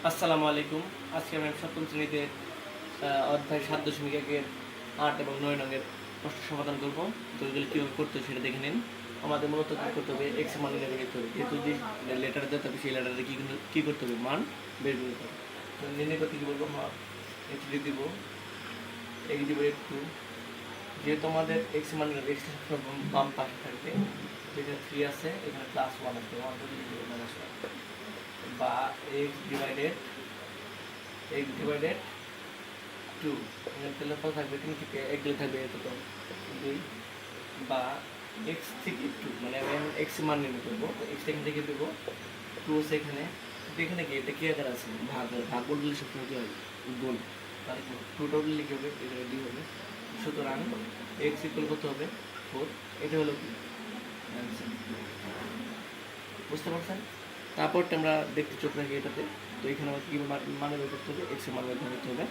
আসসালামু আলাইকুম। আজকে আমি সপ্তম শ্রেণীতে অধ্যায় ৭.১-এর ৮ এবং ৯ নংয়ের প্রশ্ন সমাধান করব। তো এগুলো কীভাবে করতে হবে সেটা দেখে নিন। আমাদের মূলত কী করতে হবে, এক্স মান নির্ণয় করতে হবে। যেহেতু যে লেটার দিতে হবে সেই লেটারে কী করতে হবে, মান বের করতে হবে। তো নির্ণয় করতে কী বলবো, এক্স দিব, এক্স দিব একটু, যেহেতু আমাদের এক্স মান এক্স বাম পাশে থাকবে, যেখানে 3 আছে এখানে +1 আছে, 1 -1 বা এক্স ডিভাইডেড 2 এখানে তাহলে কত থাকবে, 3 থেকে 1 গেলে থাকবে কত, 2, বা এক্স থেকে 2 মানে আমি এখন এক্স মান নির্ণয় করবো। তো এক্স এখান থেকে দেবো 2 আছে এখানে, এখানে কি এটা কি আকার আছে, ভাগ বললে সবসময় কি হয়, গুণ, তাহলে 2টা উঠলে কি হবে, এটা ডি হবে। সুতরাং এক্স ইকুয়াল কত হবে, 4। এটা হলো কি অ্যান্সার। বুঝতে পারছেন? তারপরটা আমরা দেখতে চোখ রাখি এটাতে। তো এখানে আমাকে কী মানে বের করতে হবে, এক্সের মান বের করতে হবে।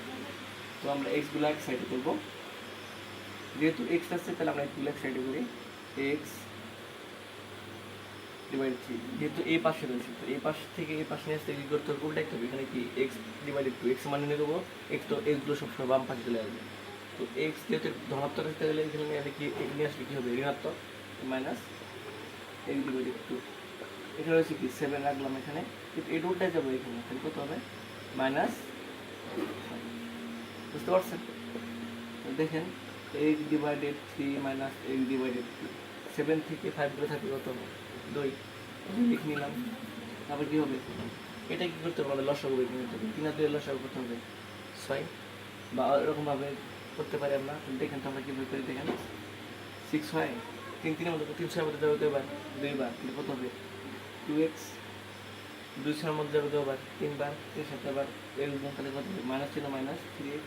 তো আমরা এক্সগুলো এক সাইডে করবো, যেহেতু এক্স আসছে তাহলে আমরা এক্সগুলো এক সাইডে করি। এক্স ডিভাইডেড 3, যেহেতু এই পাশে রয়েছে, তো এই পাশ থেকে এই পাশে নিয়ে আসতে কী করতে হবে, উল্টা হবে। এখানে কি এক্স ডিভাইডেড 2, এক্স মানে নিয়ে দেবো, এক্স তো এক্সগুলো সবসময় বাম পাশে চলে আসবে। তো এক্স যেহেতু ধনাত্মক আসতে গেলে এখানে নিয়ে আসলে কী হবে, ঋণাত্মক, মাইনাস এক্স ডিভাইডেড 2। এটা রয়েছে কি 7 রাখলাম এখানে, কিন্তু এই রুটটা যাবে এখানে, তাহলে কত হবে, মাইনাস। বুঝতে পারছেন? দেখেন, 8 ডিভাইডেড 3 মাইনাস 8 ডিভাইডেড 2, 7 থেকে 5 করে থাকবে কত, 2 লিখে নিলাম। তারপর কী হবে, এটা কী করতে হবে, আমাদের লসাগু বের করতে হবে। 3 আর 2 লসাগু করতে হবে 6, বা এরকমভাবে করতে পারি আমরা। দেখেন তো আমরা কীভাবে করি, দেখেন 6 হয়, 3 3 মধ্যে 3 6 মধ্যে যাবে 2বার, 2বার, কিন্তু কত হবে 2x, 2 6 মধ্যে যাবে 2বার, 3বার, 3 7 বার, এর গুণ তাহলে কত হবে, মাইনাস ছিল মাইনাস 3x,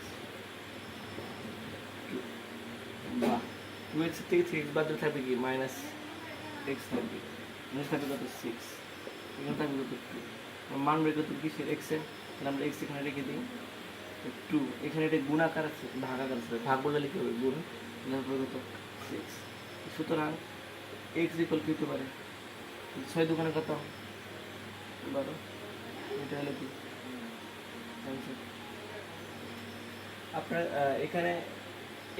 বা 2x থেকে 3x বাদ দিলে থাকবে কি, মাইনাস x থাকবে, মাইনাস থাকবে কত 6, এখানে থাকবে কত 2। মান বের করতে কিসের, x এর, তাহলে আমরা x এখানে রেখে দিই 2। এখানে এটা গুণ আকার আছে, ভাগ আকার আছে, ভাগ বলে লিখতে হবে গুণ, তারপরে কত 6। সুতরাং x ইকুয়াল কি হতে পারে, 6 দোকানে কত, 12। এটা হলো কি অ্যান্সার। আপনার এখানে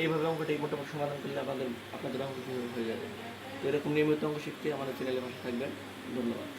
এইভাবে অঙ্কটি মোটামুটি সমাধান করলে আপনাদের অঙ্ক কীভাবে হয়ে যাবে। তো এরকম নিয়মিত অঙ্ক শিখতে আমাদের চ্যানেলের পাশে থাকবেন। ধন্যবাদ।